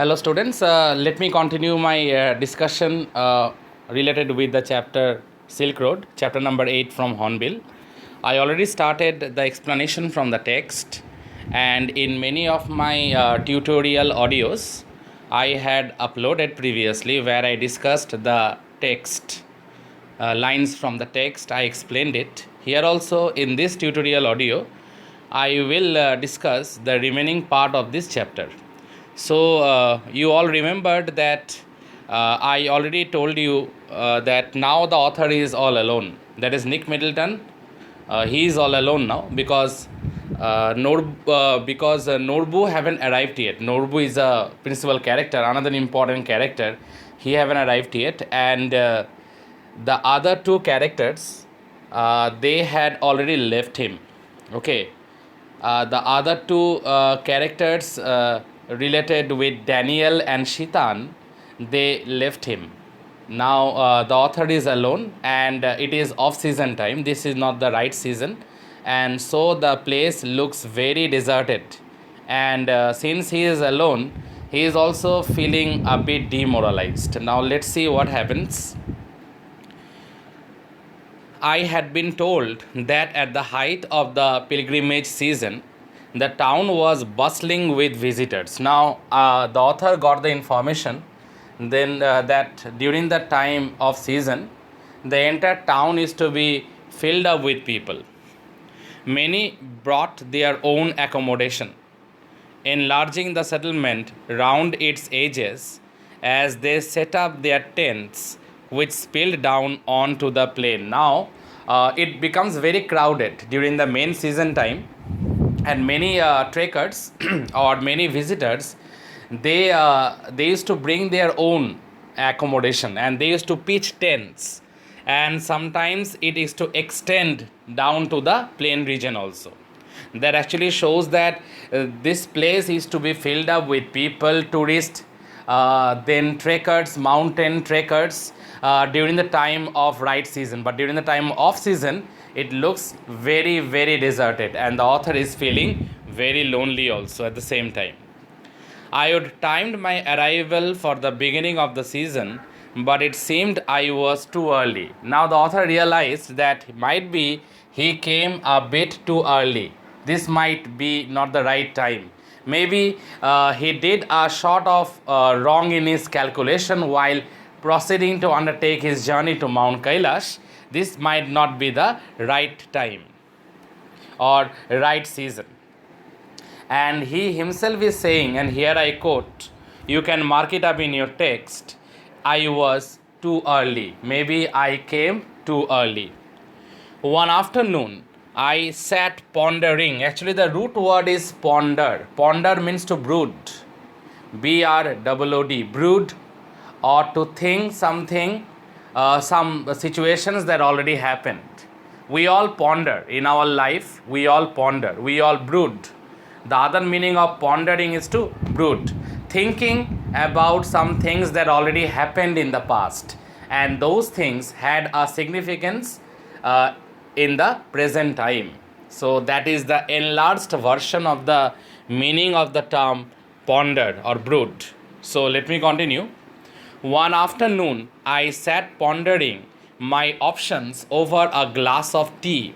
Hello students, let me continue my discussion related with the chapter Silk Road, chapter number 8 from Hornbill. I already started the explanation from the text, and in many of my tutorial audios I had uploaded previously where I discussed the text, lines from the text. I explained it. Here also in this tutorial audio I will discuss the remaining part of this chapter. So you all remembered that I already told you that now the author is all alone. That is Nick Middleton. He is all alone now because Norbu haven't arrived yet. Norbu is a principal character, another important character. He haven't arrived yet, and the other two characters, they had already left him. Okay, the other two characters related with Daniel and Shitan, they left him. Now the author is alone, and it is off-season time. This is not the right season, and so the place looks very deserted. And since he is alone, he is also feeling a bit demoralized. Now let's see what happens. I had been told that at the height of the pilgrimage season, the town was bustling with visitors. Now, the author got the information then that during the time of season, the entire town is to be filled up with people. Many brought their own accommodation, enlarging the settlement round its edges as they set up their tents, which spilled down onto the plain. Now, it becomes very crowded during the main season time, and many trekkers or many visitors, they used to bring their own accommodation, and they used to pitch tents, and sometimes it is to extend down to the plain region also. That actually shows that this place is to be filled up with people, tourists, then trekkers, mountain trekkers, during the time of right season. But during the time off season, it looks very, very deserted, and the author is feeling very lonely also at the same time. I had timed my arrival for the beginning of the season, but it seemed I was too early. Now the author realized that might be he came a bit too early. This might be not the right time. Maybe he did a sort of wrong in his calculation while proceeding to undertake his journey to Mount Kailash. This might not be the right time or right season. And he himself is saying, and here I quote, you can mark it up in your text, I was too early. Maybe I came too early. One afternoon, I sat pondering. Actually, the root word is ponder. Ponder means to brood. B-R-O-O-D, brood, or to think something, some situations that already happened. We all ponder in our life, we all ponder, we all brood. The other meaning of pondering is to brood, thinking about some things that already happened in the past, and those things had a significance in the present time. So that is the enlarged version of the meaning of the term ponder or brood. So let me continue. One afternoon, I sat pondering my options over a glass of tea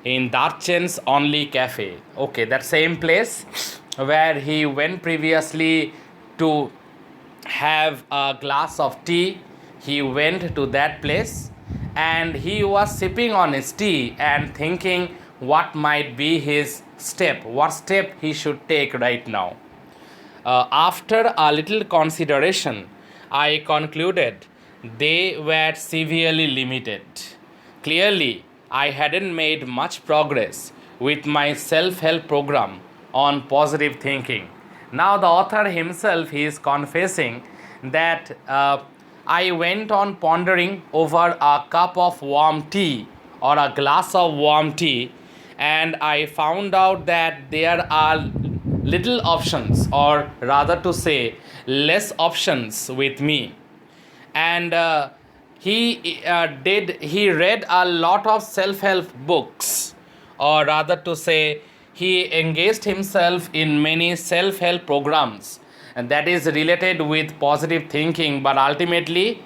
in Darchen's Only Cafe. Okay, that same place where he went previously to have a glass of tea. He went to that place, and he was sipping on his tea and thinking what might be his step, what step he should take right now. After a little consideration, I concluded they were severely limited. Clearly, I hadn't made much progress with my self-help program on positive thinking. Now the author himself, he is confessing that I went on pondering over a cup of warm tea or a glass of warm tea, and I found out that there are little options, or rather to say less options with me. And he read a lot of self-help books, or rather to say he engaged himself in many self-help programs and that is related with positive thinking, but ultimately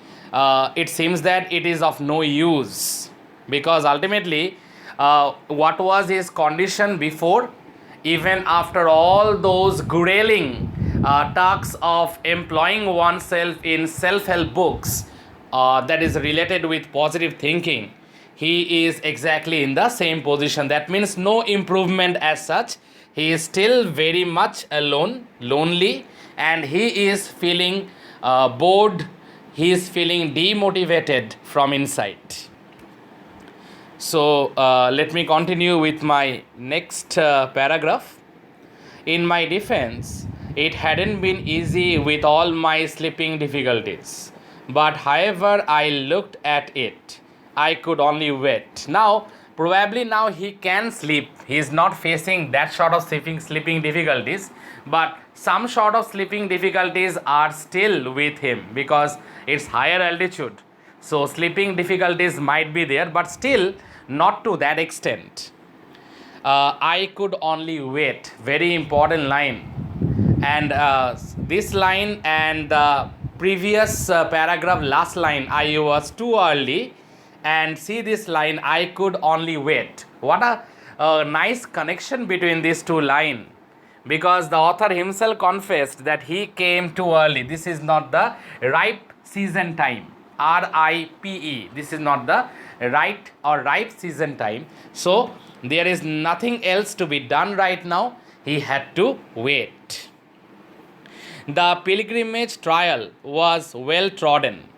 it seems that it is of no use, because ultimately what was his condition before, even after all those grueling tasks of employing oneself in self-help books that is related with positive thinking, he is exactly in the same position. That means no improvement as such. He is still very much alone, lonely, and he is feeling bored. He is feeling demotivated from inside. So let me continue with my next paragraph. In my defense, it hadn't been easy with all my sleeping difficulties, but however I looked at it, I could only wait. Now, probably now he can sleep. He is not facing that sort of sleeping difficulties, but some sort of sleeping difficulties are still with him because it's higher altitude. So sleeping difficulties might be there, but still not to that extent. I could only wait. Very important line. And this line and the previous paragraph, last line, I was too early. And see this line, I could only wait. What a nice connection between these two lines. Because the author himself confessed that he came too early. This is not the ripe season time. RIPE. This is not the right or ripe season time. So there is nothing else to be done right now. He had to wait. The pilgrimage trail was well trodden,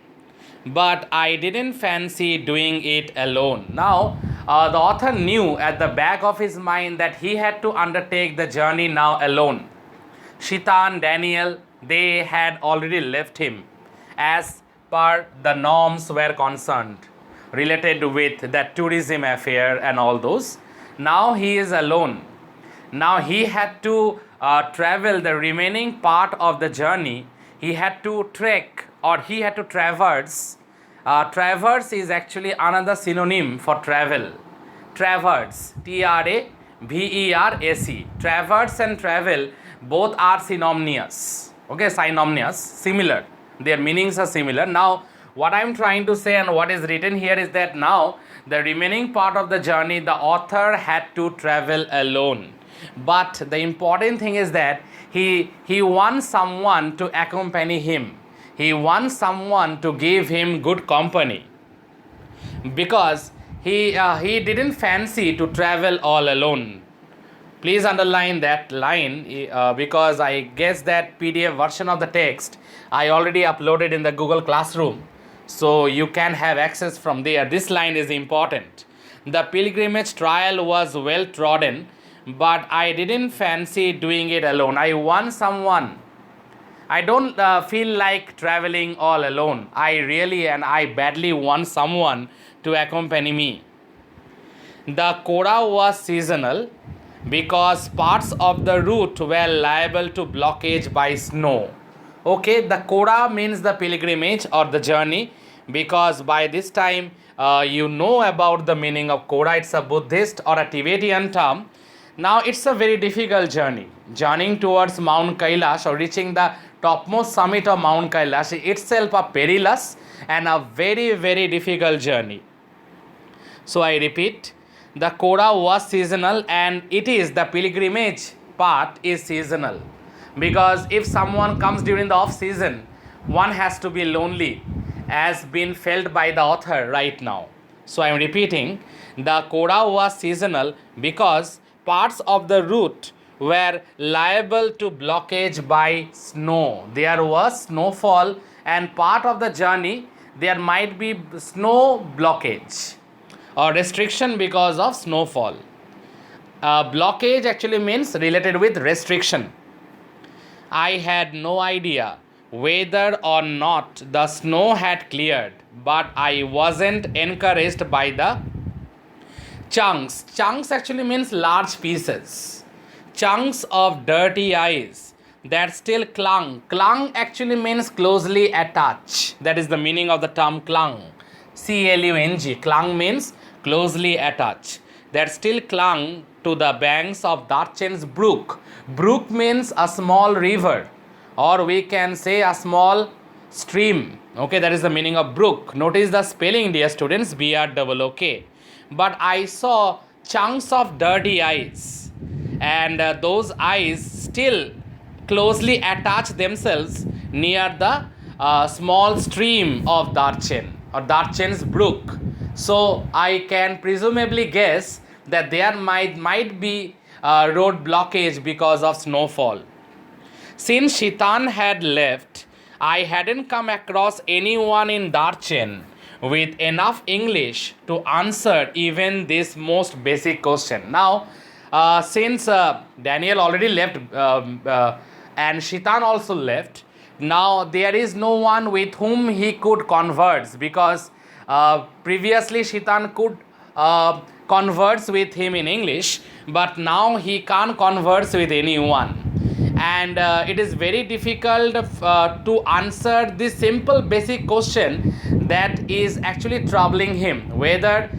but I didn't fancy doing it alone. Now, the author knew at the back of his mind that he had to undertake the journey now alone. Shita and Daniel, they had already left him as per the norms were concerned, related with that tourism affair and all those. Now he is alone. Now he had to travel the remaining part of the journey. He had to trek, or he had to traverse. Traverse is actually another synonym for travel. Traverse, Traverse. Traverse and travel both are synonymous. Okay, synonymous, similar. Their meanings are similar. Now, what I am trying to say and what is written here is that now the remaining part of the journey the author had to travel alone. But the important thing is that he wants someone to accompany him. He wants someone to give him good company, because he didn't fancy to travel all alone. Please underline that line because I guess that PDF version of the text I already uploaded in the Google Classroom. So you can have access from there. This line is important. The pilgrimage trail was well trodden, but I didn't fancy doing it alone. I want someone. I don't feel like traveling all alone. I really and I badly want someone to accompany me. The Koda was seasonal because parts of the route were liable to blockage by snow. Okay, the Koda means the pilgrimage or the journey, because by this time you know about the meaning of Koda. It's a Buddhist or a Tibetan term. Now it's a very difficult journey. Journeying towards Mount Kailash or reaching the topmost summit of Mount Kailash itself a perilous and a very, very difficult journey. So I repeat, the Koda was seasonal, and it is the pilgrimage part is seasonal. Because if someone comes during the off season, one has to be lonely, as been felt by the author right now. So I am repeating, the Koda was seasonal because parts of the route were liable to blockage by snow. There was snowfall, and part of the journey there might be snow blockage or restriction because of snowfall. Blockage actually means related with restriction. I had no idea whether or not the snow had cleared, but I wasn't encouraged by the chunks. Chunks actually means large pieces. Chunks of dirty ice that still clung. Clung actually means closely attached. That is the meaning of the term clung. C-L-U-N-G. Clung means closely attached. That still clung to the banks of Darchen's brook. Brook means a small river or we can say a small stream. Okay, that is the meaning of brook. Notice the spelling, dear students, BROOK. But I saw chunks of dirty eyes, and those eyes still closely attach themselves near the small stream of Darchen or Darchen's brook. So I can presumably guess that there might be road blockage because of snowfall. Since Shitan had left, I hadn't come across anyone in Darchen with enough English to answer even this most basic question. Now, since Daniel already left and Shitan also left, now there is no one with whom he could converse, because previously Shitan could converse with him in English, but now he can't converse with anyone. And it is very difficult to answer this simple basic question that is actually troubling him, whether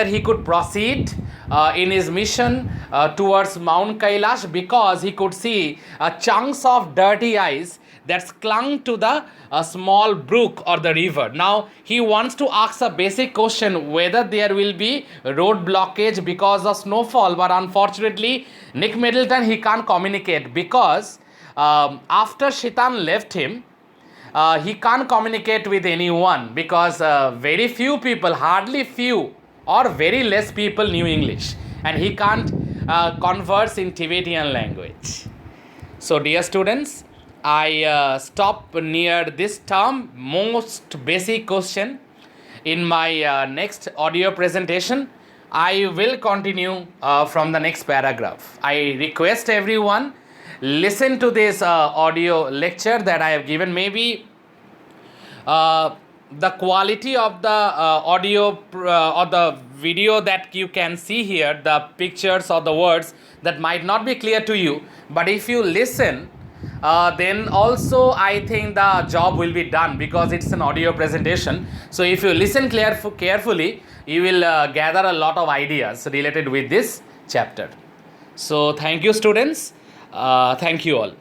he could proceed in his mission towards Mount Kailash, because he could see chunks of dirty ice that's clung to the small brook or the river. Now he wants to ask a basic question whether there will be road blockage because of snowfall, but unfortunately Nick Middleton, he can't communicate, because after Shitan left him, he can't communicate with anyone, because very few people, hardly few or very less people knew English, and he can't converse in Tibetan language. So dear students, I stop near this term, most basic question. In my next audio presentation, I will continue from the next paragraph. I request everyone, listen to this audio lecture that I have given. Maybe the quality of the audio or the video that you can see here, the pictures or the words, that might not be clear to you, but if you listen, then also I think the job will be done, because it's an audio presentation. So if you listen carefully, you will gather a lot of ideas related with this chapter. So thank you, students. Thank you all.